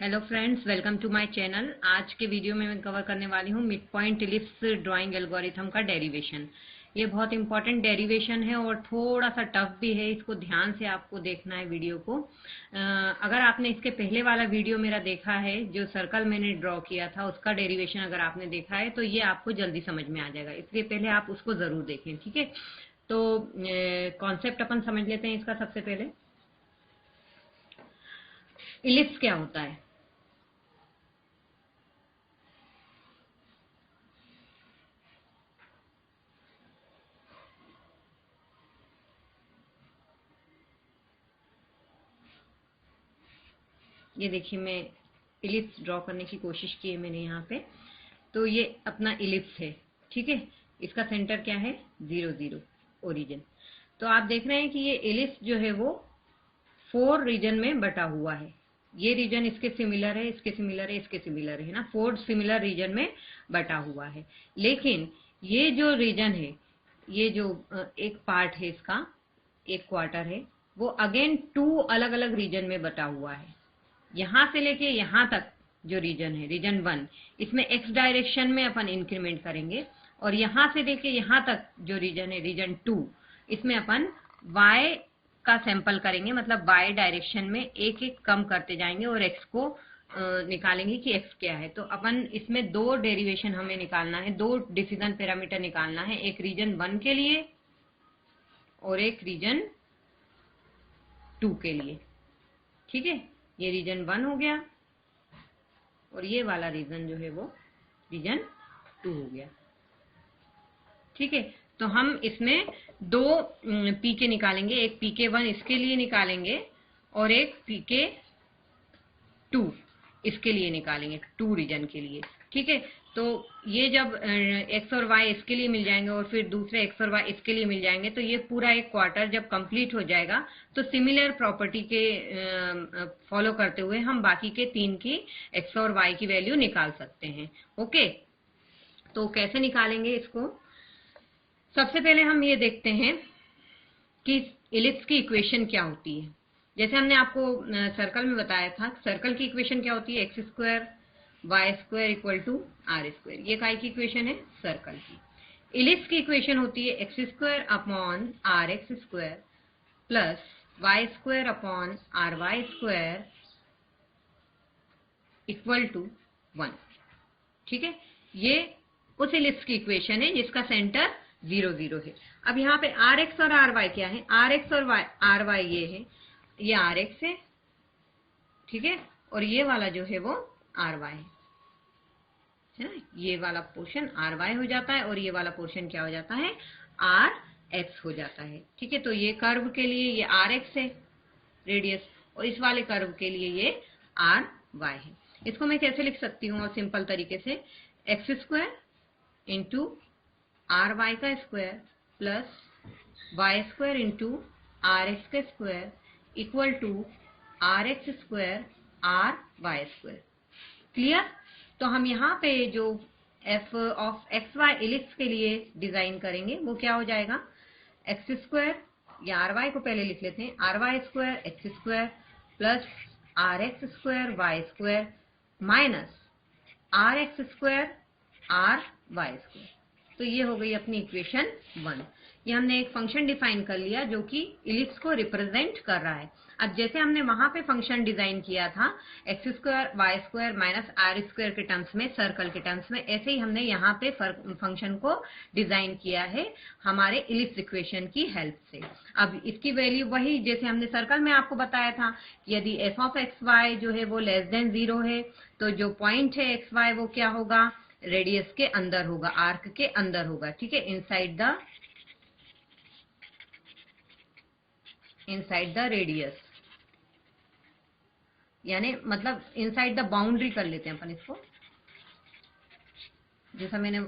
Hello friends, welcome to my channel. आज के video में मैं कवर करने वाली हूँ mid point ellipse drawing algorithm का डेरिवेशन। ये बहुत इंपॉर्टेंट डेरिवेशन है और थोड़ा सा टफ भी है। इसको ध्यान से आपको देखना है वीडियो को। अगर आपने इसके पहले वाला वीडियो मेरा देखा है, जो सर्कल मैंने ड्रॉ किया था, उसका डेरिवेशन अगर आपने देखा है तो ये आपको जल्दी समझ में आ जाएगा। इसलिए पहले आप उसको जरूर देखें, ठीक है। तो कॉन्सेप्ट अपन समझ लेते हैं इसका। सबसे पहले इलिप्स क्या होता है। ये देखिए, मैं इलिप्स ड्रॉ करने की कोशिश की है मैंने यहाँ पे। तो ये अपना इलिप्स है, ठीक है। इसका सेंटर क्या है? 0 0 ओरिजिन। तो आप देख रहे हैं कि ये इलिप्स जो है वो 4 रीजन में बटा हुआ है। ये रीजन इसके सिमिलर है, इसके सिमिलर है, इसके सिमिलर है ना। 4 सिमिलर रीजन में बटा हुआ है। लेकिन ये जो रीजन है, ये जो एक पार्ट है इसका, एक क्वार्टर है, वो अगेन 2 अलग अलग रीजन में बटा हुआ है। यहां से लेके यहां तक जो रीजन है, रीजन 1, इसमें एक्स डायरेक्शन में अपन इंक्रीमेंट करेंगे। और यहां से लेके यहां तक जो रीजन है, रीजन 2, इसमें अपन वाई का सैंपल करेंगे। मतलब वाई डायरेक्शन में एक एक कम करते जाएंगे और एक्स को निकालेंगे कि एक्स क्या है। तो अपन इसमें 2 डेरिवेशन हमें निकालना है, 2 डिसीजन पैरामीटर निकालना है, एक रीजन 1 के लिए और एक रीजन 2 के लिए, ठीक है। ये रीजन 1 हो गया और ये वाला रीजन जो है वो रीजन 2 हो गया, ठीक है। तो हम इसमें 2 पीके निकालेंगे, एक pk1 इसके लिए निकालेंगे और एक pk2 इसके लिए निकालेंगे, 2 रीजन के लिए, ठीक है। तो ये जब एक्स और वाई इसके लिए मिल जाएंगे और फिर दूसरे एक्स और वाई इसके लिए मिल जाएंगे, तो ये पूरा एक क्वार्टर जब कंप्लीट हो जाएगा तो सिमिलर प्रॉपर्टी के फॉलो करते हुए हम बाकी के 3 की एक्स और वाई की वैल्यू निकाल सकते हैं। ओके, तो कैसे निकालेंगे इसको? सबसे पहले हम ये देखते हैं कि इलिप्स की इक्वेशन क्या होती है। जैसे हमने आपको सर्कल में बताया था, सर्कल की इक्वेशन क्या होती है? X square y square equal to r square. ये काय की इक्वेशन है? सर्कल की। इलिप्स की इक्वेशन होती है x square upon r x square plus y square upon r y square equal to 1, ठीक है। ये उस इलिप्स की इक्वेशन है जिसका सेंटर 0 0 है। अब यहाँ पे आर एक्स और आर वाई क्या है? आर एक्स और आर वाई ये है, ये आर एक्स है, ठीक है। और ये वाला जो है वो आर वाई है ना। ये वाला पोर्शन आर वाई हो जाता है और ये वाला पोर्शन क्या हो जाता है? आर एक्स हो जाता है, ठीक है। तो ये कर्व के लिए ये आर एक्स है रेडियस, और इस वाले कर्व के लिए ये आर वाई है। इसको मैं कैसे लिख सकती हूँ? और सिंपल तरीके से, x square into r y का square plus y square into r x का square equal to r x square r y square. Clear? तो हम यहाँ पे जो f of x y ellipse के लिए डिजाइन करेंगे वो क्या हो जाएगा? एक्स स्क्वायर, या आर वाई को पहले लिख लेते हैं, r y square x square plus r x square y square minus r x square r y square. तो ये हो गई अपनी इक्वेशन 1। ये हमने एक फंक्शन डिफाइन कर लिया जो कि इलिप्स को रिप्रेजेंट कर रहा है। अब जैसे हमने वहां पे फंक्शन डिजाइन किया था x square y square minus r square के टर्म्स में, सर्कल के टर्म्स में, ऐसे ही हमने यहाँ पे फंक्शन को डिजाइन किया है हमारे इलिप्स इक्वेशन की हेल्प से। अब इसकी वैल्यू वही जैसे हमने सर्कल में आपको बताया था कि यदि एफ ऑफ एक्स वाई जो है वो लेस देन 0 है तो जो पॉइंट है एक्स वाई वो क्या होगा? रेडियस के अंदर होगा, आर्क के अंदर होगा, ठीक है। इनसाइड द रेडियस, यानी मतलब इनसाइड द बाउंड्री कर लेते हैं अपन इसको। जैसा मैंने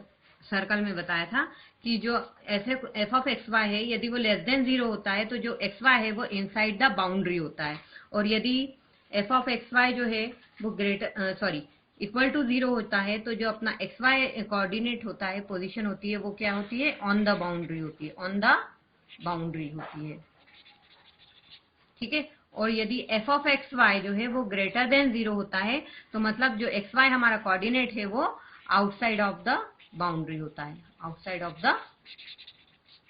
सर्कल में बताया था कि जो एफ ऑफ एक्स वाई है, यदि वो लेस देन 0 होता है तो जो एक्स वाई है वो इनसाइड द बाउंड्री होता है। और यदि एफ ऑफ एक्स वाई जो है वो इक्वल टू 0 होता है तो जो अपना एक्स वाई कोऑर्डिनेट होता है, पोजीशन होती है, वो क्या होती है? ऑन द बाउंड्री होती है, ऑन द बाउंड्री होती है, ठीक है। और यदि एफ ऑफ एक्स वाई जो है वो ग्रेटर देन 0 होता है तो मतलब जो एक्स वाई हमारा कोऑर्डिनेट है वो आउटसाइड ऑफ द बाउंड्री होता है, आउटसाइड ऑफ द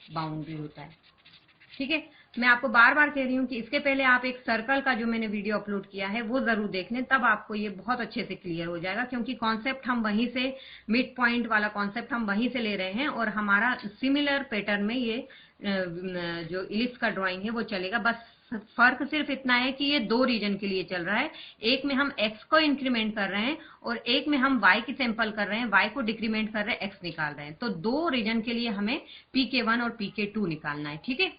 बाउंड्री होता है। ठीक है, मैं आपको बार बार कह रही हूँ कि इसके पहले आप एक सर्कल का जो मैंने वीडियो अपलोड किया है वो जरूर देख लें, तब आपको ये बहुत अच्छे से क्लियर हो जाएगा, क्योंकि कॉन्सेप्ट हम वहीं से, मिड पॉइंट वाला कॉन्सेप्ट हम वहीं से ले रहे हैं और हमारा सिमिलर पैटर्न में ये जो इलिप्स का ड्राइंग है वो चलेगा। बस फर्क सिर्फ इतना है कि ये दो रीजन के लिए चल रहा है, एक में हम x को इंक्रीमेंट कर रहे हैं और एक में हम y की सैंपल कर रहे हैं, y को डिक्रीमेंट कर रहे हैं, x निकाल रहे हैं। तो दो रीजन के लिए हमें pk1 और pk2 निकालना है। ठीक है,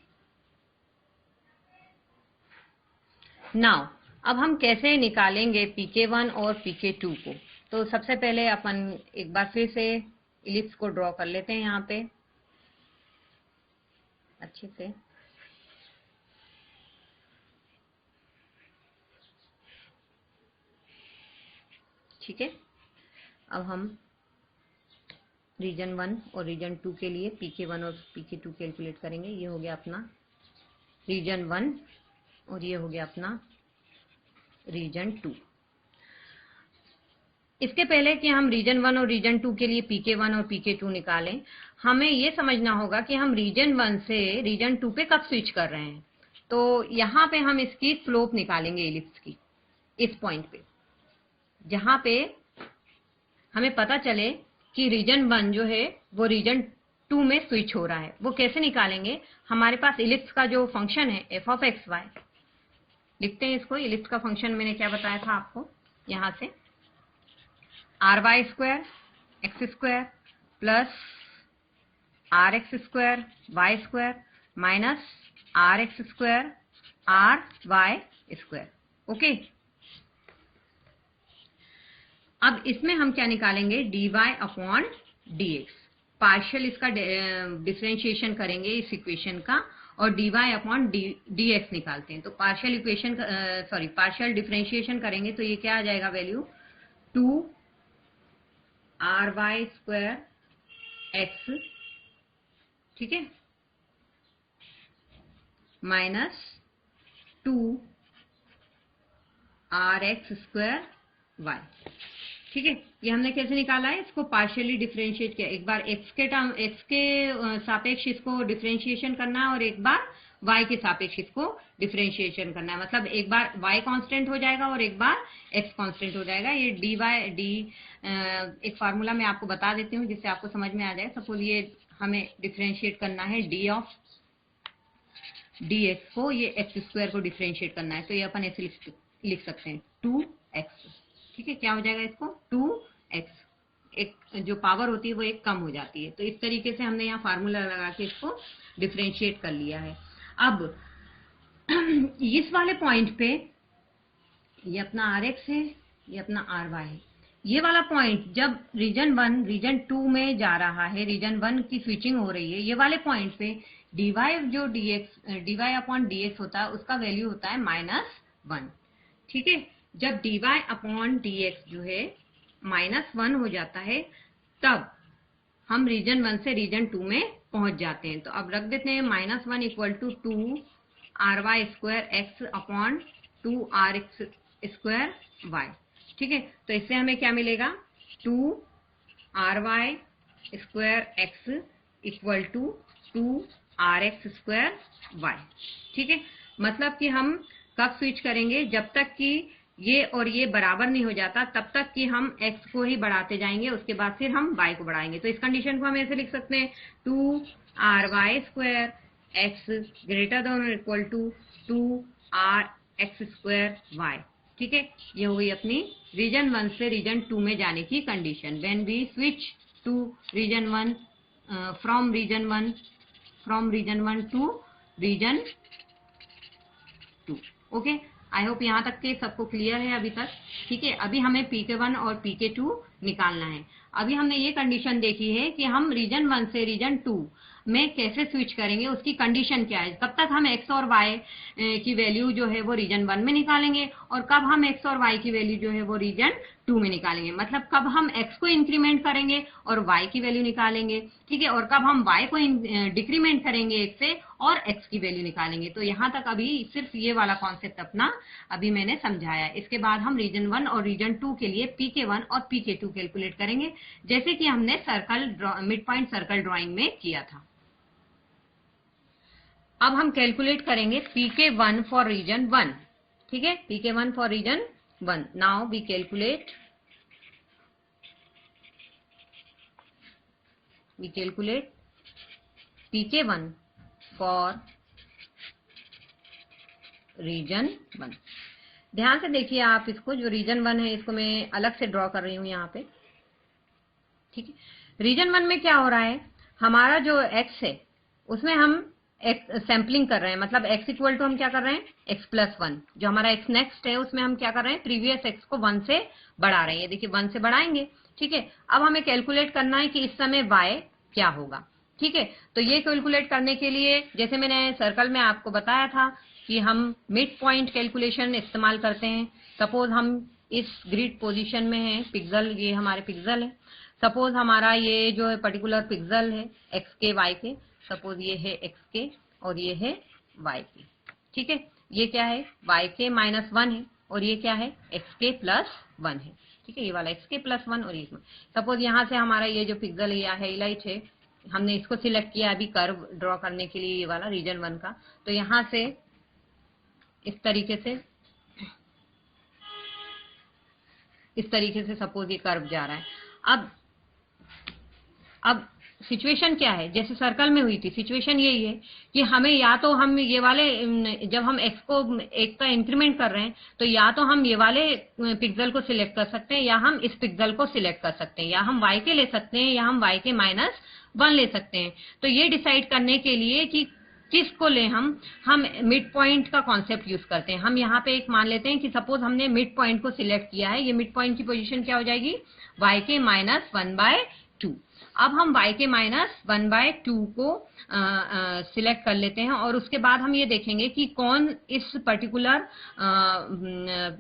नाउ अब हम कैसे निकालेंगे pk1 और pk2 को। तो सबसे पहले अपन एक बार फिर से इलिप्स को ड्रॉ कर लेते हैं यहाँ पे अच्छे से। ठीक है, अब हम रीजन 1 और रीजन 2 के लिए pk1 और pk2 कैलकुलेट करेंगे। ये हो गया अपना रीजन 1 और ये हो गया अपना रीजन 2। इसके पहले कि हम रीजन 1 और रीजन 2 के लिए pk1 और pk2 निकालें, हमें ये समझना होगा कि हम रीजन 1 से रीजन 2 पे कब स्विच कर रहे हैं। तो यहाँ पे हम इसकी स्लोप निकालेंगे इलिप्स की, इस पॉइंट पे जहां पे हमें पता चले कि रीजन 1 जो है वो रीजन 2 में स्विच हो रहा है। वो कैसे निकालेंगे, हमारे पास इलिप्स का जो फंक्शन है एफ ऑफ एक्स वाई, लिखते हैं इसको। इलिप्स का फंक्शन मैंने क्या बताया था आपको, यहां से r y square x square plus r x square y square minus r x square r y square. Okay, अब इसमें हम क्या निकालेंगे, dy अपॉन dx, पार्शियल इसका डिफरेंशिएशन करेंगे इस इक्वेशन का और dy अपॉन dx निकालते हैं। तो पार्शियल इक्वेशन पार्शियल डिफरेंशिएशन करेंगे तो ये क्या आ जाएगा वैल्यू 2 ry स्क्वायर x, ठीक है, माइनस 2 rx स्क्वायर y। ठीक है, ये हमने कैसे निकाला है, इसको पार्शियली डिफरेंशिएट किया। एक बार x के सापेक्ष इसको डिफरेंशिएशन करना है और एक बार y के सापेक्ष इसको डिफरेंशिएशन करना है। मतलब एक बार y कांस्टेंट हो जाएगा और एक बार x कांस्टेंट हो जाएगा। ये एक फार्मूला मैं आपको बता देती हूँ जिससे आपको समझ में आ जाए। सपोज ये हमें डिफरेंशिएट करना है d ऑफ dx को, ये x स्क्वायर को डिफरेंशिएट करना है, तो ये अपन ऐसे लिख सकते हैं 2x। ठीक है, क्या हो जाएगा इसको 2x, एक जो पावर होती है वो एक कम हो जाती है। तो इस तरीके से हमने यहाँ फार्मूला लगा के इसको डिफरेंशिएट कर लिया है। अब इस वाले पॉइंट पे ये अपना rx है, ये अपना ry है। ये वाला पॉइंट जब रीजन 1 रीजन 2 में जा रहा है, रीजन 1 की स्विचिंग हो रही है, ये वाले पॉइंट पे dy जो dy अपॉन dx होता है उसका वैल्यू होता है -1। ठीक है, जब dy अपॉन dx जो है -1 हो जाता है तब हम रीजन 1 से रीजन 2 में पहुंच जाते हैं। तो अब रख देते हैं -1 equal to 2 ry square x upon 2 rx square y। ठीक है, तो इससे हमें क्या मिलेगा 2 ry square x equal to 2 rx square y। ठीक है, मतलब कि हम कब स्विच करेंगे, जब तक कि ये और ये बराबर नहीं हो जाता तब तक कि हम x को ही बढ़ाते जाएंगे, उसके बाद फिर हम y को बढ़ाएंगे। तो इस कंडीशन को हम ऐसे लिख सकते हैं 2 ry square x greater than और equal to 2 rx square y। ठीक है, ये हो गई अपनी रीजन 1 से रीजन 2 में जाने की condition. When we switch to region 1 from region 1 to region 2। Okay, I hope यहाँ तक के सबको क्लियर है अभी तक। ठीक है, अभी हमें pk1 और pk2 निकालना है। अभी हमने ये कंडीशन देखी है कि हम रीजन 1 से रीजन 2 में कैसे स्विच करेंगे, उसकी कंडीशन क्या है। कब तक हम x और y की वैल्यू जो है वो रीजन 1 में निकालेंगे और कब हम x और y की वैल्यू जो है वो रीजन 2 में निकालेंगे। मतलब कब हम x को इंक्रीमेंट करेंगे और y की वैल्यू निकालेंगे, ठीक है, और कब हम y को डिक्रीमेंट करेंगे x से और x की वैल्यू निकालेंगे। तो यहाँ तक अभी सिर्फ ये वाला कॉन्सेप्ट अपना अभी मैंने समझाया। इसके बाद हम रीजन 1 और रीजन 2 के लिए pk1 और pk2 कैलकुलेट करेंगे, जैसे कि हमने circle mid point circle drawing में किया था। अब हम कैलकुलेट करेंगे pk1 फॉर रीजन 1, ठीक है, pk1 for region 1। Now we calculate pk1 for region 1। ध्यान से देखिए आप इसको, जो रीजन 1 है इसको मैं अलग से ड्रॉ कर रही हूं यहाँ पे, ठीक है। रीजन 1 में क्या हो रहा है, हमारा जो x है उसमें हम सैम्पलिंग कर रहे हैं, मतलब x इक्वल टू हम क्या कर रहे हैं x प्लस 1। जो हमारा x नेक्स्ट है उसमें हम क्या कर रहे हैं, प्रीवियस x को 1 से बढ़ा रहे हैं। ये देखिए 1 से बढ़ाएंगे, ठीक है। अब हमें कैलकुलेट करना है कि इस समय y क्या होगा, ठीक है। तो ये कैलकुलेट करने के लिए जैसे मैंने सर्कल में आपको बताया था कि हम मिड पॉइंट कैलकुलेशन इस्तेमाल करते हैं। सपोज हम इस ग्रिड पोजीशन में हैं, पिक्सल, ये हमारे पिक्सल है। सपोज हमारा ये जो है पर्टिकुलर पिक्सल है एक्स के वाई के, सपोज ये है एक्स के और ये है वाई के, ठीक है। ये क्या है, वाई के माइनस 1 है और ये क्या है, एक्स के प्लस 1 है, ठीक है। ये वाला एक्स के प्लस 1 और ये सपोज यहाँ से हमारा ये जो पिक्सल या हाईलाइट है, हमने इसको सिलेक्ट किया अभी कर्व ड्रॉ करने के लिए, ये वाला रीजन 1 का। तो यहाँ से इस तरीके से सपोज ये कर्व जा रहा है। अब सिचुएशन क्या है, जैसे सर्कल में हुई थी, सिचुएशन यही है कि हमें या तो हम ये वाले, जब हम x को एक का इंक्रीमेंट कर रहे हैं तो या तो हम ये वाले पिक्सल को सिलेक्ट कर सकते हैं या हम इस पिक्सल को सिलेक्ट कर सकते हैं, या हम y के ले सकते हैं या हम y के माइनस 1 ले सकते हैं। तो ये डिसाइड करने के लिए कि किसको ले हम मिड पॉइंट का कॉन्सेप्ट यूज करते हैं। हम यहाँ पे एक मान लेते हैं कि सपोज हमने मिड पॉइंट को सिलेक्ट किया है। ये मिड पॉइंट की पोजीशन क्या हो जाएगी, y के माइनस 1/2। अब हम y के माइनस 1/2 को सिलेक्ट कर लेते हैं और उसके बाद हम ये देखेंगे कि कौन इस पर्टिकुलर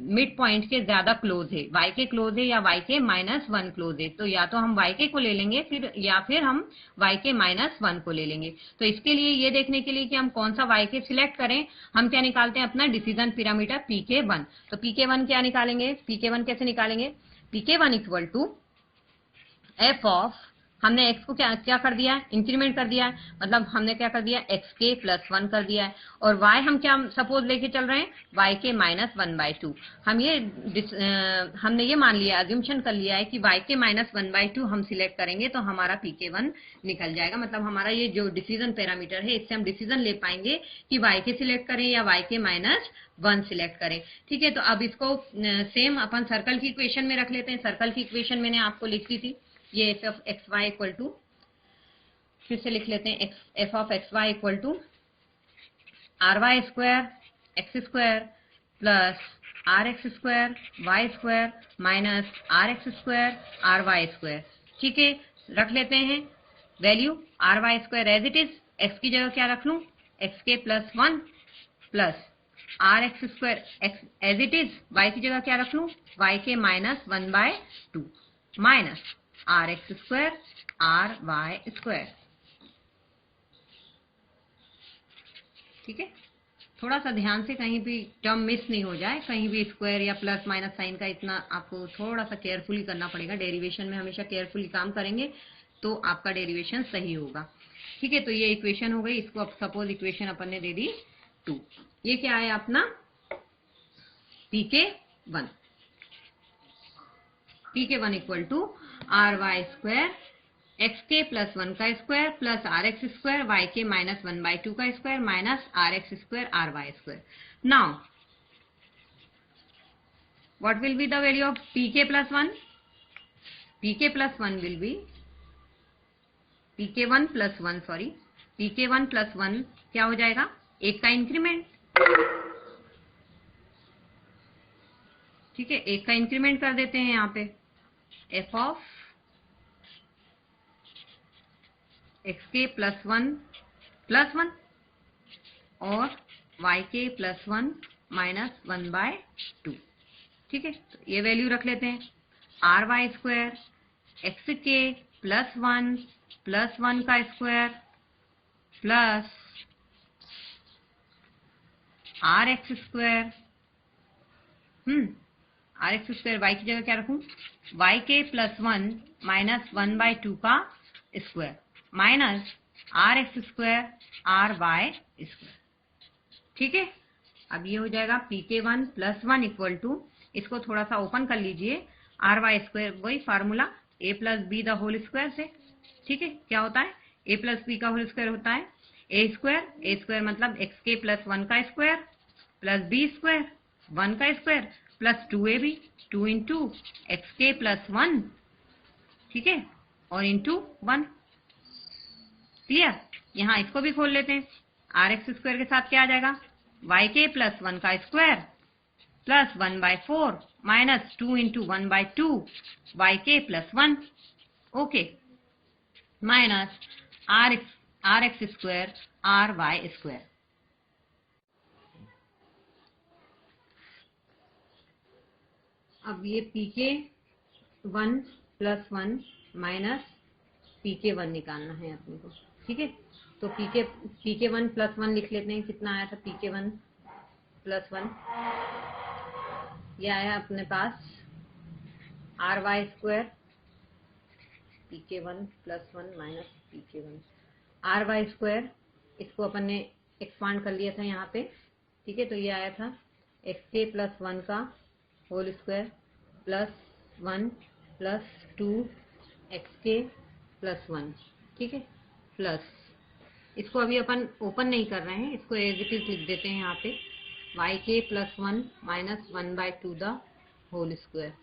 मिड पॉइंट के ज्यादा क्लोज है, y के क्लोज है या y के माइनस 1 क्लोज है। तो या तो हम y के को ले लेंगे या फिर हम y के माइनस 1 को ले लेंगे। तो इसके लिए ये देखने के लिए कि हम कौन सा y के सिलेक्ट करें, हम क्या निकालते हैं, अपना डिसीजन पैरामीटर pk1। तो pk1 क्या निकालेंगे, pk1 कैसे निकालेंगे, pk1 equal to f of, हमने x को क्या कर दिया है, इंक्रीमेंट कर दिया है, मतलब हमने क्या कर दिया, x के प्लस 1 कर दिया है। और y हम क्या सपोज लेके चल रहे हैं, y के माइनस 1/2। हमने ये मान लिया, अज्यूमशन कर लिया है कि y के माइनस 1/2 हम सिलेक्ट करेंगे तो हमारा pk1 निकल जाएगा। मतलब हमारा ये जो डिसीजन पैरामीटर है, इससे हम डिसीजन ले पाएंगे कि y के सिलेक्ट करें या y के माइनस 1 सिलेक्ट करें, ठीक है। तो अब इसको सेम अपन सर्कल की इक्वेशन में रख लेते हैं। सर्कल की इक्वेशन मैंने आपको लिखी थी, ये f of x y equal to, फिर से लिख लेते हैं, f of x y equal to r y square x square plus r x square y square minus r x square r y square, ठीक है। रख लेते हैं value r y square as it is, x की जगह क्या रख लूं, x k plus 1 plus r x square x as it is, Y की जगह क्या रख लूं, y k minus 1/2 minus r x square r y square, ठीक है। थोड़ा सा ध्यान से कहीं भी टर्म मिस नहीं हो जाए, कहीं भी स्क्वायर या प्लस माइनस साइन का इतना आपको थोड़ा सा केयरफुली करना पड़ेगा। डेरिवेशन में हमेशा केयरफुली काम करेंगे तो आपका डेरिवेशन सही होगा, ठीक है। तो ये इक्वेशन हो गई, इसको अब सपोज इक्वेशन अपन ने दे दी 2। ये क्या है अपना pk1, pk1 equal to r y square x k plus 1 का square plus r x square y k minus 1/2 का square minus r x square r y square. Now what will be the value of pk plus 1, pk plus 1 will be pk1 plus 1, sorry pk1 plus 1 क्या हो जाएगा, एक का increment, ठीक है, एक का इंक्रीमेंट कर देते हैं यहाँ पे, f of x k plus one और y k plus one minus 1/2। ठीक है, तो ये वैल्यू रख लेते हैं। R y square x k plus one का square plus r x square r x square y की जगह क्या रखूं, Y k plus one minus 1/2 का square minus r x square r y square. ठीक है, अब ये हो जाएगा p k one plus one equal to, इसको थोड़ा सा ओपन कर लीजिए, आर वाई स्क्वायर वही formula A plus B the whole square से। ठीक है, क्या होता है, ए प्लस बी का होल स्क्वायर होता है ए स्क्वायर मतलब एक्स के प्लस वन का square plus B square one का square plus 2ab 2 into x k plus one. ठीक है, और इंटू 1। क्लियर, यहाँ इसको भी खोल लेते हैं। आर एक्स स्क्वायर के साथ क्या आ जाएगा, वाई के प्लस वन का square plus 1/4 minus 2 into 1/2 y k plus one. Okay, minus r x square r y square. अब ये p k one plus one minus p k one निकालना है अपने को। ठीक है, तो p k one plus one लिख लेते हैं। कितना आया था P k one plus one, ये आया अपने पास are y square P k one plus one minus p k one are y square, इसको अपन ने एक्सपांड कर लिया था यहाँ पे। ठीक है, तो ये आया था एक्स के प्लस वन का whole square plus one plus 2 x k plus one. ठीक है, प्लस इसको अभी अपन ओपन नहीं कर रहे हैं, इसको एज इट इज लिख देते हैं यहाँ पे, y k plus one minus 1/2 the whole square.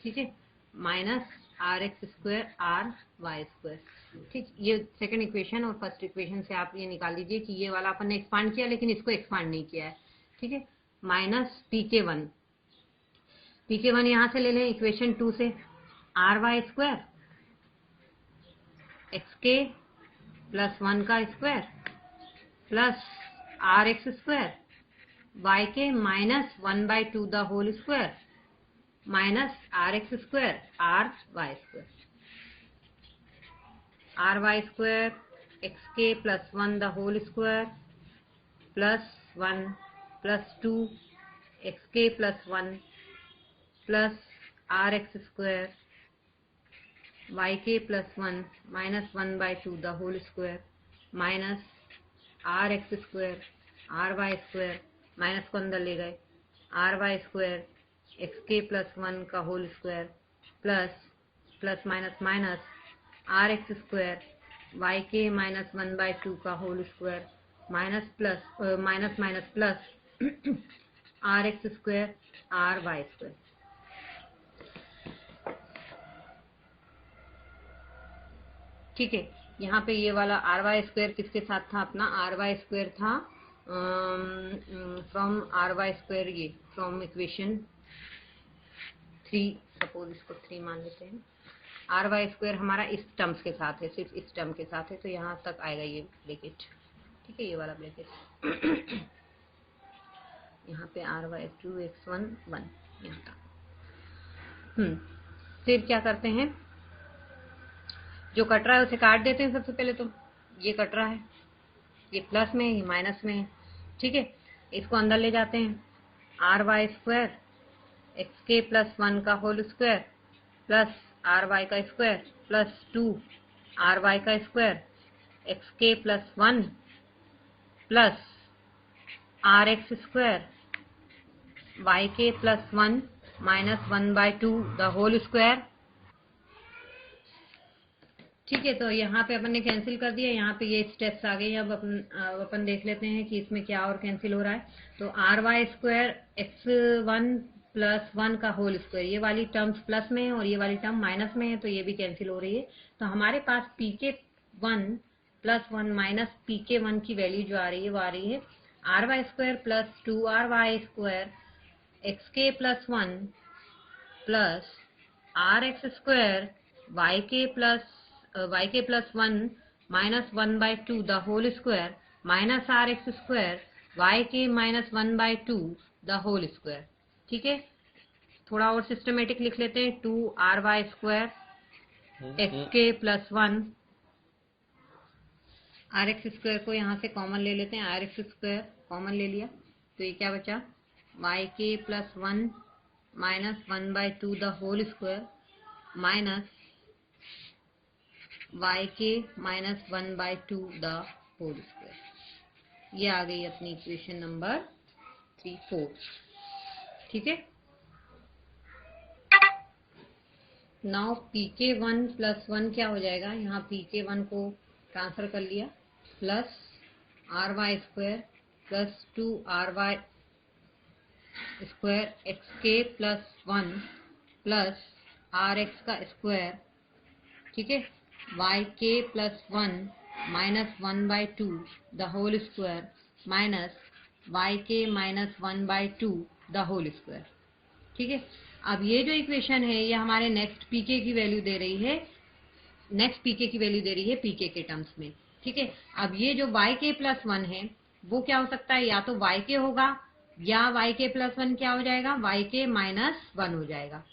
ठीक है, minus r x square r y square. ठीक, ये सेकंड इक्वेशन और फर्स्ट इक्वेशन से आप ये निकाल लीजिए कि ये वाला अपन ने एक्सपांड किया लेकिन इसको एक्सपांड नहीं किया है। ठीक है, माइनस पी के वन यहाँ से ले लें इक्वेशन 2 से, r y square x k plus one का square plus r x square y k minus 1/2 the whole square minus r x square r y square. R y square x k plus one the whole square plus one plus 2 x k plus one plus r x square y k plus one minus 1/2 the whole square minus r x square r y square, minus को अंदर ले गए, r y square x k plus one का whole square plus minus minus r x square y k minus 1/2 का whole square minus plus minus minus plus r x square r y square. ठीक है, यहाँ पे ये वाला are y square किसके साथ था, अपना आर वाई स्क्वायर था फ्रॉम आर वाई स्क्वायर, ये फ्रॉम इक्वेशन 3, सपोज इसको 3 मान लेते हैं। आर वाई स्क्वायर हमारा इस टर्म्स के साथ है, सिर्फ इस टर्म के साथ है, तो यहाँ तक आएगा ये ब्रैकेट। ठीक है, ये वाला ब्रैकेट यहाँ पे आर वाई 2x1 1 यहाँ तक। फिर क्या करते हैं, जो कट रहा है उसे काट देते हैं। सबसे पहले तो ये कट रहा है, ये प्लस में ये माइनस में है। ठीक है, इसको अंदर ले जाते हैं, r y square x k plus one का whole square plus r y का स्क्वायर प्लस 2 आर वाई का square x k plus one plus r x square y k plus one minus 1/2 the whole square. ठीक है, तो यहाँ पे अपन ने cancel कर दिया, यहाँ पे ये स्टेप्स आ गए। अब अपन देख लेते हैं कि इसमें क्या और कैंसिल हो रहा है। तो r y square x one plus one का होल स्क्वायर, ये वाली टर्म्स प्लस में है और ये वाली टर्म माइनस में है, तो ये भी कैंसिल हो रही है। तो हमारे पास p k one plus one minus p k one की वैल्यू जो आ रही है वो आ रही है r y square plus 2 r y square x k plus one plus r x square y k plus 1 minus 1/2 the whole square minus r x square y k minus 1/2 the whole square. ठीक है, थोड़ा और systematic लिख लेते हैं। 2RY square x k plus 1, are x square को यहाँ से कॉमन ले लेते हैं, आर एक्स स्क्वायर कॉमन ले लिया तो ये क्या बचा, y k plus 1 minus 1/2 the whole square minus y k minus 1/2 the whole square. ये आ गई अपनी इक्वेशन नंबर 4। ठीक है, नाउ pk1 प्लस 1 क्या हो जाएगा, यहाँ pk1 को ट्रांसफर कर लिया, plus ry square plus 2ry square x k plus 1 plus r x का स्क्वायर। ठीक है, y k plus 1 minus 1/2 the whole square minus y k minus 1/2 the whole square. ठीक है, अब ये जो इक्वेशन है ये हमारे नेक्स्ट पीके की वैल्यू दे रही है, पीके के टर्म्स में। ठीक है, अब ये जो वाई के प्लस 1 है वो क्या हो सकता है, या तो वाई के होगा या वाई के प्लस 1 क्या हो जाएगा, वाई के माइनस 1 हो जाएगा।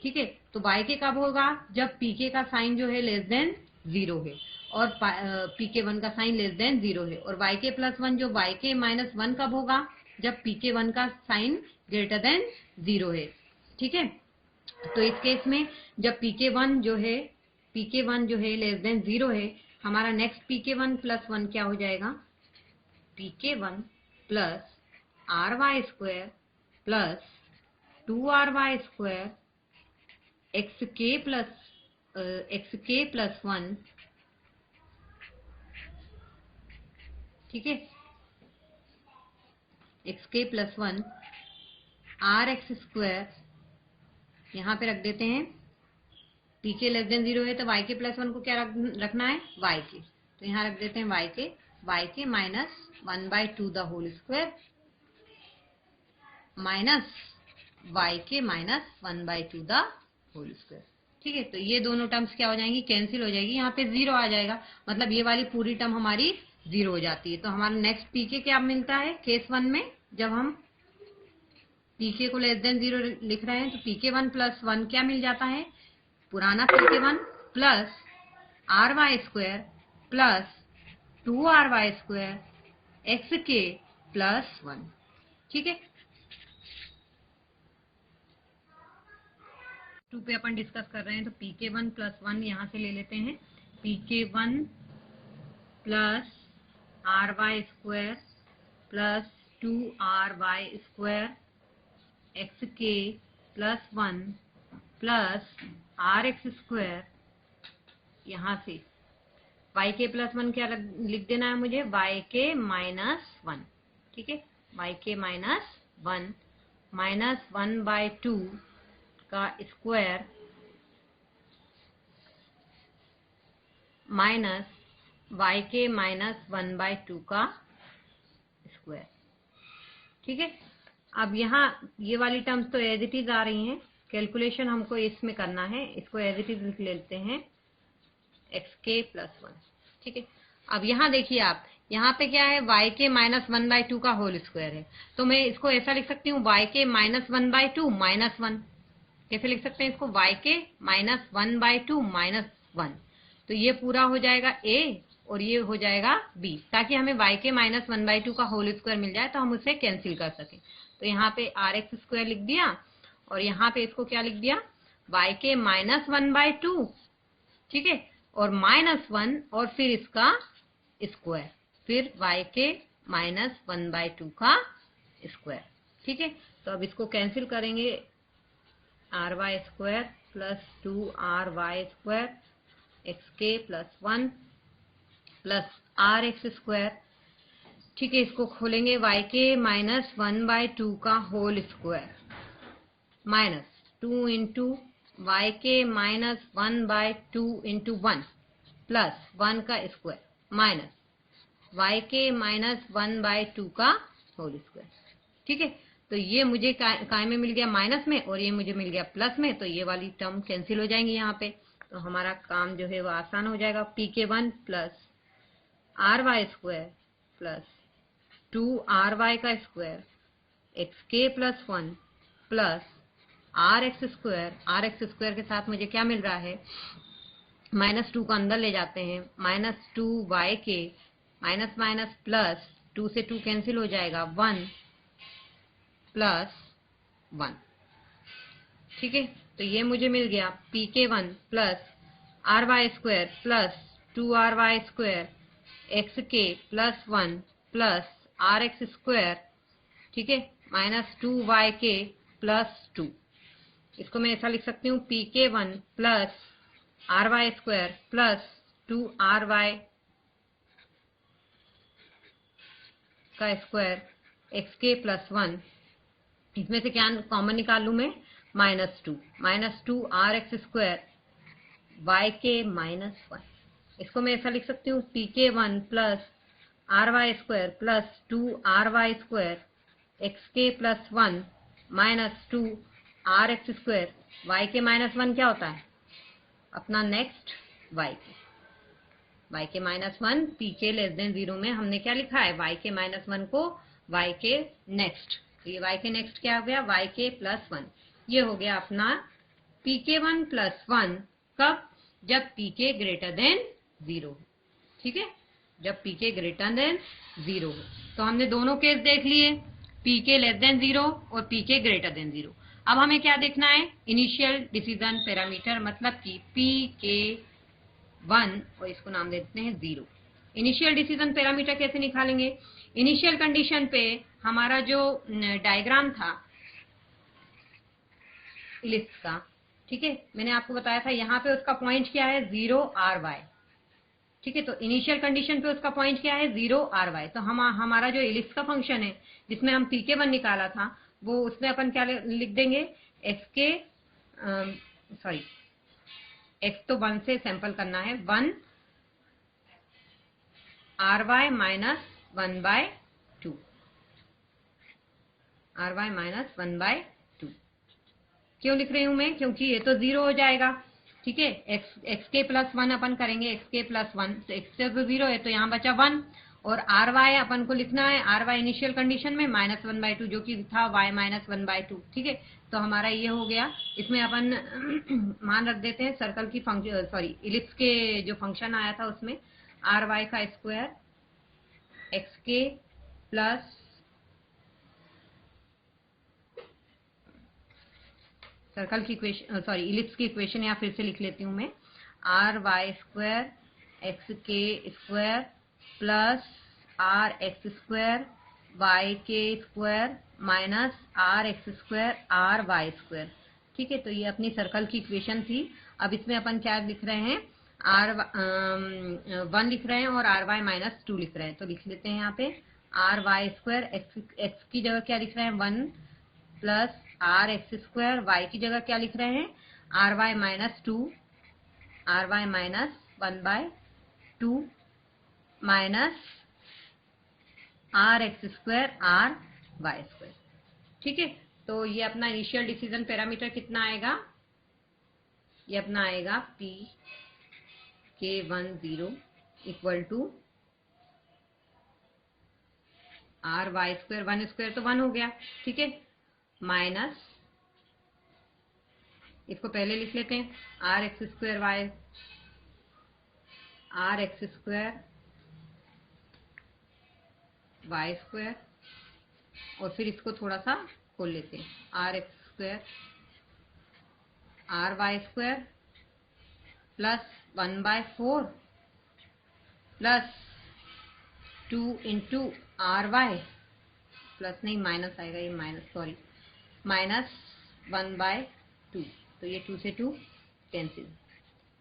ठीक है, तो वाई के कब होगा, जब पीके का साइन जो है लेस देन 0 है और पीके 1 का साइन लेस देन 0 है, और वाई के प्लस 1 जो वाई के माइनस 1 कब होगा, जब पीके 1 का साइन ग्रेटर देन 0 है। ठीक है, तो इस केस में जब pk1 जो है लेस देन 0 है, हमारा नेक्स्ट pk1 प्लस 1 क्या हो जाएगा, pk1 plus ry square plus 2ry square xk plus 1। ठीक है, xk प्लस 1 rx स्क्वायर यहाँ पे रख देते हैं, pk लेस देन 0 है तो y के प्लस 1 को क्या रखना है, y के, तो यहाँ रख देते हैं y k minus 1/2 the whole square minus y k minus 1/2 the whole square. ठीक है, तो ये दोनों टर्म्स क्या हो जाएंगी, कैंसिल हो जाएगी, यहाँ पे 0 आ जाएगा, मतलब ये वाली पूरी टर्म हमारी 0 हो जाती है। तो हमारा नेक्स्ट pk क्या मिलता है केस 1 में, जब हम pk को लेस देन 0 लिख रहे हैं तो pk1 प्लस 1 क्या मिल जाता है, पुराना pk1 plus ry square plus 2ry square xk plus 1। ठीक है, 2 पे अपन डिस्कस कर रहे हैं तो pk1 प्लस 1 यहाँ से ले लेते हैं, pk1 plus ry square plus 2ry square xk plus 1 plus rx square, यहाँ से yk प्लस 1 क्या लिख देना है मुझे, yk माइनस 1। ठीक है, yk माइनस 1 माइनस 1/2 का स्क्वायर माइनस yk माइनस 1/2 का स्क्वायर। ठीक है, अब यहाँ ये वाली टर्म्स तो एज इट इज आ रही हैं, कैलकुलेशन हमको इसमें करना है, इसको एज इट इज लिख लेते हैं xk प्लस 1। ठीक है, अब यहाँ देखिए आप, यहाँ पे क्या है, yk माइनस 1/2 का होल स्क्वायर है, तो मैं इसको ऐसा लिख सकती हूँ yk माइनस 1/2 माइनस 1। कैसे लिख सकते हैं इसको, yk माइनस 1/2 माइनस 1, तो ये पूरा हो जाएगा a और ये हो जाएगा b, ताकि हमें yk माइनस 1/2 का होल स्क्वायर मिल जाए तो हम उसे कैंसिल कर सकें। तो यहाँ पे rx स्क्वायर लिख दिया और यहाँ पे इसको क्या लिख दिया, yk माइनस 1/2। ठीक है, और माइनस 1 और फिर इसका स्क्वायर, फिर yk माइनस 1/2 का स्क्वायर। ठीक है, तो अब इसको कैंसिल करेंगे, ry square plus 2ry square xk plus 1 plus rx square. ठीक है, इसको खोलेंगे, yk माइनस 1/2 का whole square minus 2 into yk minus 1/2 into 1 plus 1 का स्क्वायर माइनस yk माइनस 1/2 का होल स्क्वायर। ठीक है, तो ये मुझे काय में मिल गया माइनस में और ये मुझे मिल गया प्लस में, तो ये वाली टर्म कैंसिल हो जाएंगी यहाँ पे। तो हमारा काम जो है वो आसान हो जाएगा। pk1 plus r y square plus 2ry का square xk plus 1 plus r x square के साथ मुझे क्या मिल रहा है, -2 को अंदर ले जाते हैं, -2y के माइनस माइनस प्लस 2 से 2 कैंसिल हो जाएगा, 1 प्लस 1। ठीक है, तो ये मुझे मिल गया pk1 plus r y square plus 2ry square xk plus 1 plus r x square, ठीक है, -2yk प्लस 2। इसको मैं ऐसा लिख सकती हूँ pk1 plus r y square plus 2ry का स्क्वायर xk प्लस 1, इसमें से क्या कॉमन निकाल लूं मैं, -2 r x square yk minus 1। इसको मैं ऐसा लिख सकती हूँ pk1 plus r y square plus 2ry square xk plus 1 -2 r x square yk minus 1 क्या होता है अपना next yk minus 1 pk less than 0 में हमने क्या लिखा है, yk माइनस 1 को yk नेक्स्ट, तो ये yk नेक्स्ट क्या हो गया, yk प्लस 1। ये हो गया अपना pk1 प्लस 1 कब, जब pk ग्रेटर देन 0। ठीक है, जब pk ग्रेटर देन 0 हो। तो हमने दोनों केस देख लिए, pk लेस देन 0 और pk ग्रेटर देन 0। अब हमें क्या देखना है, इनिशियल डिसीजन पैरामीटर, मतलब कि pk1 और इसको नाम देते हैं 0। इनिशियल डिसीजन पैरामीटर कैसे निकालेंगे, इनिशियल कंडीशन पे हमारा जो डायग्राम था इलिप्स का, ठीक है, मैंने आपको बताया था यहाँ पे उसका पॉइंट क्या है, 0ry। ठीक है, तो इनिशियल कंडीशन पे उसका पॉइंट क्या है, 0ry। तो हमारा जो इलिप्स का फंक्शन है जिसमें हम pk1 निकाला था, वो उसमें अपन क्या लिख देंगे, x तो 1 से सैंपल करना है, 1 ry माइनस 1/2, ry माइनस 1/2। क्यों लिख रही हूं मैं, क्योंकि ये तो 0 हो जाएगा। ठीक है, xk प्लस 1 अपन करेंगे, xk प्लस 1, तो x तो 0 है तो यहाँ बचा 1, और ry अपन को लिखना है, ry इनिशियल कंडीशन में -1/2 जो कि था y माइनस 1/2। ठीक है, तो हमारा ये हो गया। इसमें अपन मान रख देते हैं सर्कल की फंक्शन, सॉरी इलिप्स के जो फंक्शन आया था उसमें ry का स्क्वायर xk प्लस सर्कल की इक्वेशन, सॉरी इलिप्स की इक्वेशन यहाँ फिर से लिख लेती हूँ मैं, r y square x k square plus r x square y k square minus r x square r y square. ठीक है, तो ये अपनी सर्कल की इक्वेशन थी। अब इसमें अपन क्या लिख रहे हैं, R1 लिख रहे हैं और आर वाई माइनस 2 लिख रहे हैं। तो लिख लेते हैं यहाँ पे आर वाई स्क्वायर एक्स की जगह क्या लिख रहे हैं, 1 plus r x square, y की जगह क्या लिख रहे हैं, r y minus 2, r y minus 1/2 minus r x square r y square. ठीक है, तो ये अपना इनिशियल डिसीजन पैरामीटर कितना आएगा, ये अपना आएगा pk10 equal to r y square, 1 square तो 1 हो गया, ठीक है, माइनस इसको पहले लिख लेते हैं r x square y, r x square y square, और फिर इसको थोड़ा सा खोल लेते हैं, r x square r y square plus 1/4 plus 2 into r y, plus नहीं माइनस आएगा, ये माइनस, सॉरी माइनस 1/2, तो ये 2 से 2 cancel,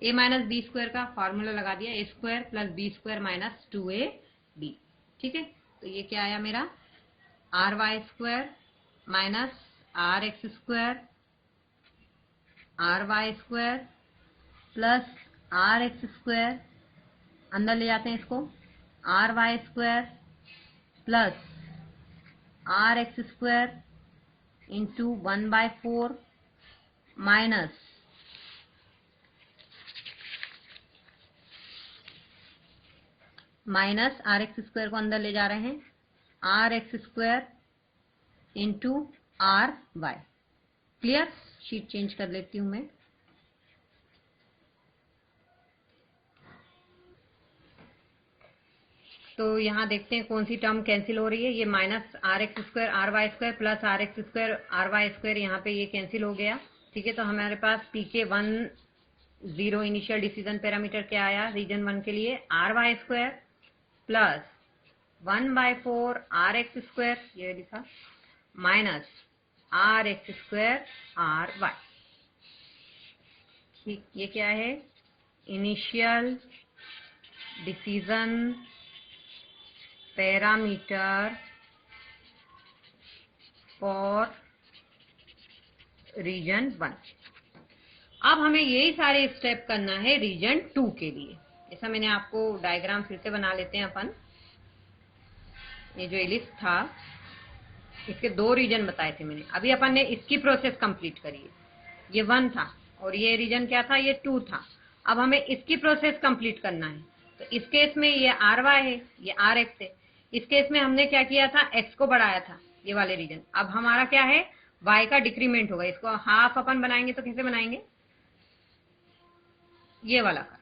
a minus b square का फॉर्मूला लगा दिया, a square plus B square minus 2ab। ठीक है, तो ये क्या आया मेरा, r y square minus r x square r y square plus r x square, अंदर ले जाते हैं इसको, r y square plus r x square into 1/4 minus r x square को अंदर ले जा रहे हैं, r x square into r Y. Clear? Sheet change कर लेती हूं मैं। तो यहां देखते हैं कौन सी टर्म कैंसिल हो रही है। ये minus r x square r y square plus r x square r y square, यहाँ पे ये कैंसिल हो गया। ठीक है, तो हमारे पास पी के 10 इनिशियल डिसीजन पैरामीटर क्या आया रीजन 1 के लिए, r y square plus 1/4 r x square, ये लिखा, minus r x square r y. ठीक, ये क्या है, initial decision parameter for region 1। अब हमें यही सारे स्टेप करना है रीजन 2 के लिए। जैसा मैंने आपको डायग्राम फिर से बना लेते हैं अपन। ये जो एलिप्स था, इसके 2 रीजन बताए थे मैंने। अभी अपन ने इसकी प्रोसेस कंप्लीट करी है। ये 1 था और ये रीजन क्या था, ये 2 था। अब हमें इसकी प्रोसेस कंप्लीट करना है। तो इस केस में ये आर वाई है, ये आर एक्स है। इस केस में हमने क्या किया था, एक्स को बढ़ाया था, ये वाले रीजन। अब हमारा क्या है, वाई का डिक्रीमेंट होगा। इसको हाफ अपन बनाएंगे तो कैसे बनाएंगे, ये वाला का।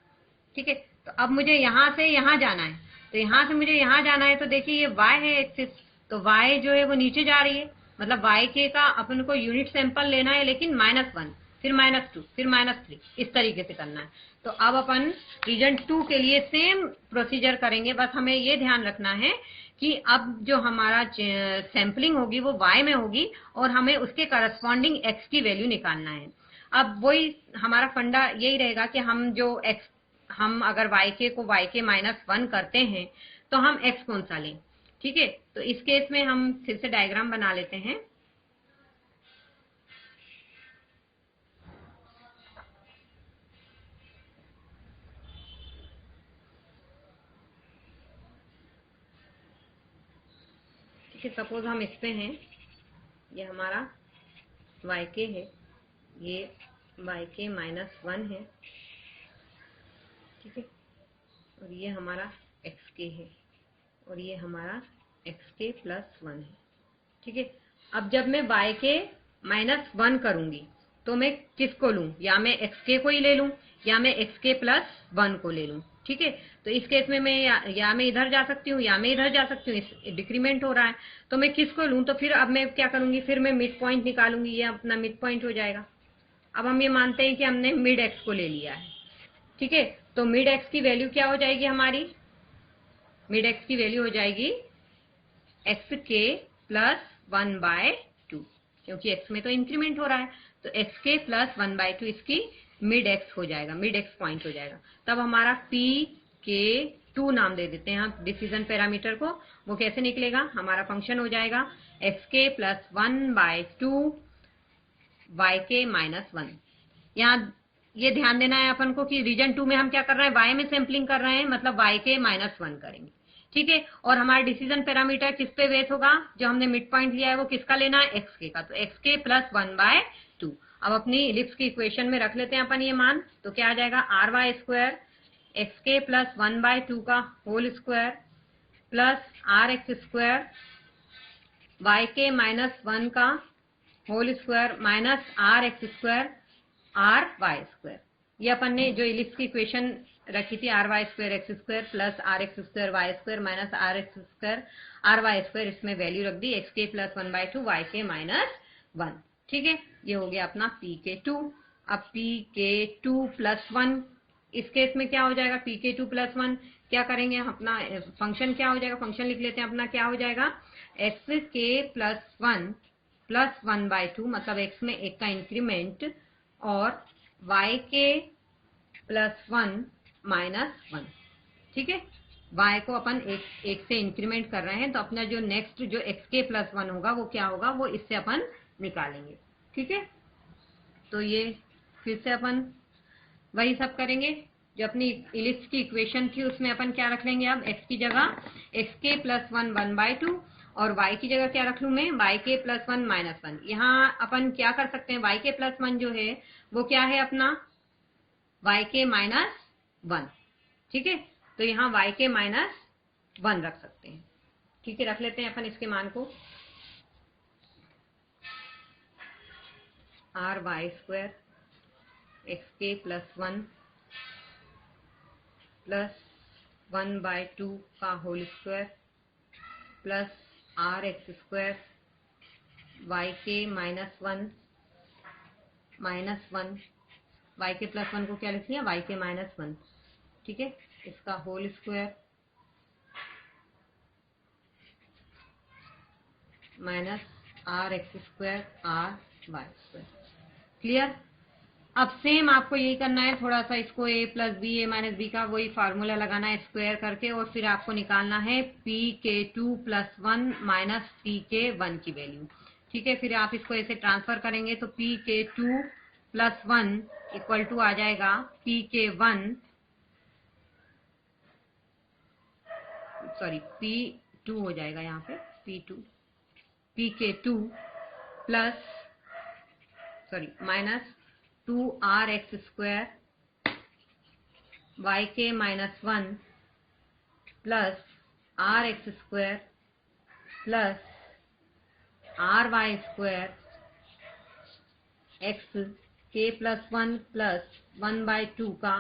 ठीक है, तो अब मुझे यहां से यहां जाना है। तो यहां से मुझे यहां जाना है, तो देखिए ये y है एक्सिस, तो y जो है वो नीचे जा रही है। मतलब y के का अपन को यूनिट सैंपल लेना है, लेकिन -1, फिर -2, फिर -3, इस तरीके से करना है। तो अब अपन रीजन 2 के लिए सेम प्रोसीजर करेंगे। बस हमें ये ध्यान रखना है कि अब जो हमारा सैंपलिंग होगी वो y में होगी और हमें उसके करस्पॉन्डिंग x की वैल्यू निकालना है। अब वही हमारा फंडा यही रहेगा कि हम अगर yk को yk -1 करते हैं तो हम x कौन सा लें। ठीक है, तो इस केस में हम फिर से डायग्राम बना लेते हैं। ठीक है, सपोज हम इस पे हैं, ये हमारा yk है, ये yk -1 है। ठीक है, और ये हमारा xk है और ये हमारा xk +1 है। ठीक है, अब जब मैं yk -1 करूंगी तो मैं किसको लूं, या मैं xk को ही ले लूं या मैं xk +1 को ले लूं। ठीक है, तो इस केस में मैं या मैं इधर जा सकती हूँ या मैं इधर जा सकती हूँ। डिक्रीमेंट हो रहा है तो मैं किसको लूं, तो फिर अब मैं क्या करूंगी, फिर मैं मिड पॉइंट निकालूंगी, ये अपना मिड पॉइंट हो जाएगा। अब हम ये मानते हैं कि हमने मिड x को ले लिया है। ठीक है, तो मिड x की वैल्यू क्या हो जाएगी हमारी, मिड x की वैल्यू हो जाएगी xk +1/2, क्योंकि x में तो इंक्रीमेंट हो रहा है। तो xk +1/2 इसकी मिड x हो जाएगा, मिड x पॉइंट हो जाएगा। तब हमारा pk2 नाम दे देते हैं हम डिसीजन पैरामीटर को। वो कैसे निकलेगा, हमारा फंक्शन हो जाएगा xk +1/2 yk -1। यहाँ ये ध्यान देना है अपन को कि रीजन 2 में हम क्या कर रहे हैं, y में सैंपलिंग कर रहे हैं, मतलब yk -1 करेंगे। ठीक है, और हमारा डिसीजन पैरामीटर किस पे बेस होगा, जो हमने मिड पॉइंट लिया है वो किसका लेना है, xk का। तो xk +1/2। अब अपनी इलिप्स की इक्वेशन में रख लेते हैं अपन ये मान। तो क्या आ जाएगा, आर वाई स्क्वायर xk +1/2 का whole square plus r x square yk -1 का whole square minus r x square r y square. ये अपन ने जो इलिप्स की इक्वेशन रखी थी, r y square x square plus r x square y square minus r x square r y square, इसमें value रख दी xk +1/2 yk -1। ठीक है, ये हो गया अपना pk2। अब pk2 +1, इस केस में क्या हो जाएगा, pk2 +1 क्या करेंगे, अपना फंक्शन क्या हो जाएगा, फंक्शन लिख लेते हैं अपना, क्या हो जाएगा xk +1 +1/2, मतलब x में 1 का इंक्रीमेंट, और yk +1 -1। ठीक है, y को अपन एक से इंक्रीमेंट कर रहे हैं, तो अपना जो नेक्स्ट जो xk +1 होगा वो क्या होगा, वो इससे अपन निकालेंगे। ठीक है, तो ये फिर से अपन वही सब करेंगे जो अपनी इलिप्स की इक्वेशन थी, उसमें अपन क्या रख लेंगे, अब x की जगह xk +1 1/2 और y की जगह क्या रख लूं मैं, Y k plus one minus one. यहाँ अपन क्या कर सकते हैं, वाई के प्लस वन जो है वो क्या है अपना वाई के माइनस वन। ठीक है, तो यहाँ वाई के माइनस वन रख सकते हैं। ठीक है, रख लेते हैं अपन इसके मान को, r y square x k plus one plus 1/2 का whole square plus r x square y k minus one y k plus one को क्या लिख लिया, वाई के माइनस वन। ठीक है, इसका whole square minus r x square r y square. Clear. अब same आपको यही करना है, थोड़ा सा इसको a plus b a minus b का वही फार्मूला लगाना है स्क्वायर करके, और फिर आपको निकालना है P k two plus one minus p k one की वैल्यू। ठीक है, फिर आप इसको ऐसे ट्रांसफर करेंगे तो p k two plus one equal to आ जाएगा p k one, sorry P to हो जाएगा यहाँ पे, p k two plus sorry minus 2rx square y k minus one plus r x square plus r y square x k plus one plus 1/2 का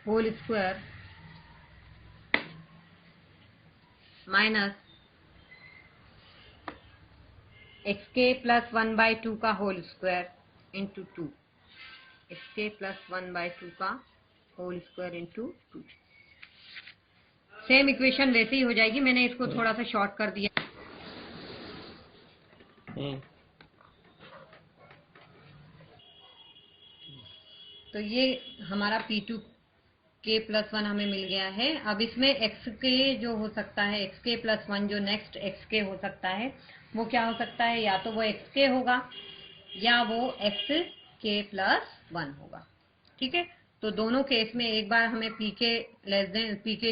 whole square minus x k plus 1/2 का whole square into 2, x k plus 1/2 का whole square into 2। Same equation वैसे ही हो जाएगी, मैंने इसको थोड़ा सा शॉर्ट कर दिया। तो ये हमारा P2 के प्लस वन हमें मिल गया है। अब इसमें एक्स के जो हो सकता है, एक्स के प्लस वन जो नेक्स्ट एक्स के हो सकता है वो क्या हो सकता है, या तो वो एक्स के होगा या वो एक्स के प्लस वन होगा। ठीक है, तो दोनों केस में एक बार हमें P k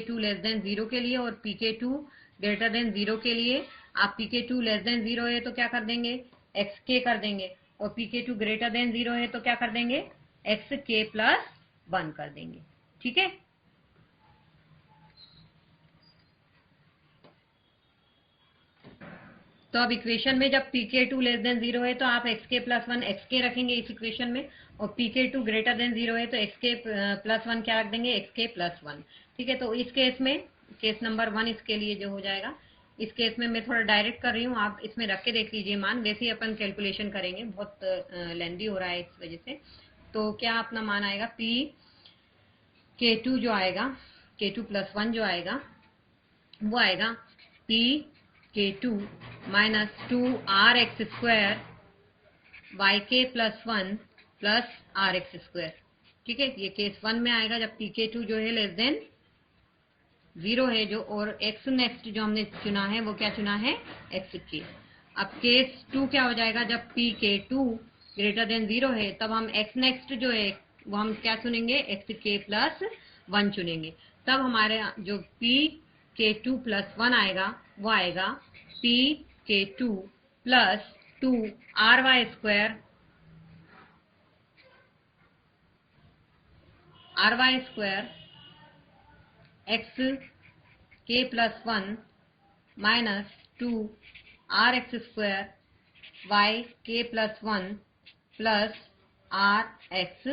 to less than zero के लिए और P k to greater than zero के लिए, आप P k to less than zero है तो क्या कर देंगे, एक्स के कर देंगे, और P k to greater than zero है तो क्या कर देंगे, एक्स के प्लस वन कर देंगे। ठीक है, तो अब इक्वेशन में जब P k to less than zero है तो आप x k plus one x के रखेंगे इस इक्वेशन में, और P k to greater than zero है तो एक्स के प्लस वन क्या रख देंगे, एक्स के प्लस वन। ठीक है, तो इस केस में केस नंबर वन इसके लिए जो हो जाएगा, इस केस में मैं थोड़ा डायरेक्ट कर रही हूँ, आप इसमें रख के देख लीजिए मान, वैसे ही अपन कैलकुलेशन करेंगे, बहुत लेंदी हो रहा है इस वजह से। तो क्या अपना मान आएगा, पी के टू जो आएगा, के टू प्लस वन जो आएगा वो आएगा p k two minus 2rx square y k plus one plus r x square. ठीक है, ये केस वन में आएगा जब पी के टू जो है लेस देन जीरो है जो, और एक्स नेक्स्ट जो हमने चुना है वो क्या चुना है, एक्स के। अब केस टू क्या हो जाएगा, जब P k to greater than zero है तब हम एक्स नेक्स्ट जो है वो हम क्या चुनेंगे, एक्स के प्लस वन चुनेंगे। तब हमारे जो P k two plus one आएगा वो आएगा p k two plus 2ry square x k plus one minus 2rx square y k plus one plus r x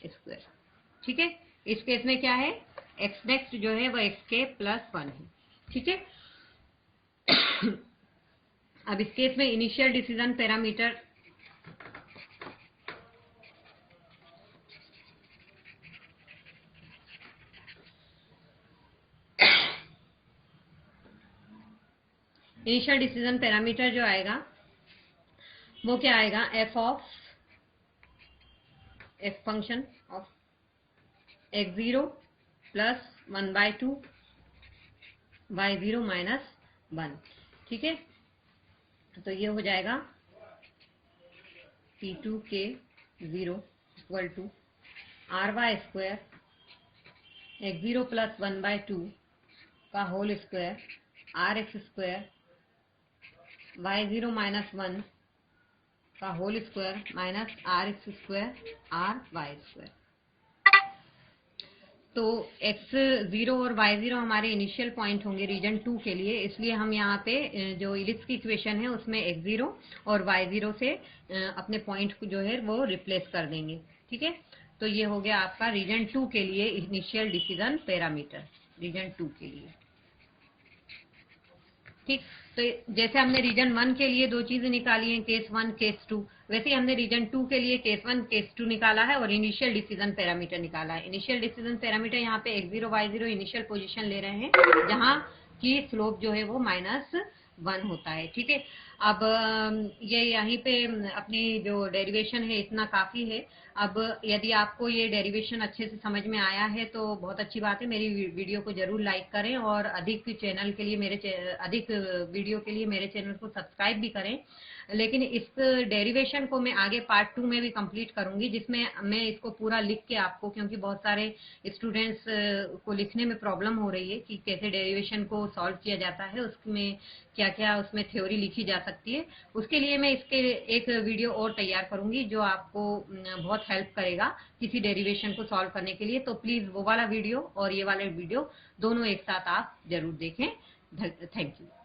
square. ठीक है, इस केस में क्या है, एक्स नेक्स्ट जो है वो एक्स के प्लस वन है। ठीक है, अब इस केस में इनिशियल डिसीजन पैरामीटर जो आएगा वो क्या आएगा, F function of x0 plus 1/2 y0 minus 1। ठीक है, तो ये हो जाएगा P2 के 0 equal to RY square x0 plus 1/2 का whole square RX square y0 minus 1 का whole square minus rx² ry²। तो x0 और y0 हमारे इनिशियल पॉइंट होंगे रीजन 2 के लिए, इसलिए हम यहाँ पे जो इलिप्स की इक्वेशन है उसमें x0 और y0 से अपने पॉइंट को जो है वो रिप्लेस कर देंगे। ठीक है, तो ये हो गया आपका रीजन 2 के लिए इनिशियल डिसीजन पैरामीटर, रीजन 2 के लिए। ठीक, तो जैसे हमने रीजन 1 के लिए दो चीजें निकाली हैं, केस 1 केस 2, वैसे ही हमने रीजन 2 के लिए केस 1 केस 2 निकाला है और इनिशियल डिसीजन पैरामीटर निकाला है। इनिशियल डिसीजन पैरामीटर यहाँ पे x0 y0 इनिशियल पोजीशन ले रहे हैं, जहां की स्लोप जो है वो -1 होता है। ठीक है, अब ये यहीं पे अपनी जो डेरिवेशन है इतना काफी है। अब यदि आपको ये डेरिवेशन अच्छे से समझ में आया है तो बहुत अच्छी बात है, मेरी वीडियो को जरूर लाइक करें और अधिक चैनल के लिए अधिक वीडियो के लिए मेरे चैनल को सब्सक्राइब भी करें। लेकिन इस डेरिवेशन को मैं आगे पार्ट 2 में भी कंप्लीट करूंगी, जिसमें मैं इसको पूरा लिख के आपको, क्योंकि बहुत सारे स्टूडेंट्स को लिखने में प्रॉब्लम हो रही है कि कैसे डेरिवेशन को सॉल्व किया जाता है, उसमें क्या क्या उसमें थ्योरी लिखी जा सकती है, उसके लिए मैं इसके एक वीडियो और तैयार करूंगी जो आपको बहुत हेल्प करेगा किसी डेरिवेशन को सॉल्व करने के लिए। तो प्लीज वो वाला वीडियो और ये वाला वीडियो दोनों एक साथ आप जरूर देखें। Thank you.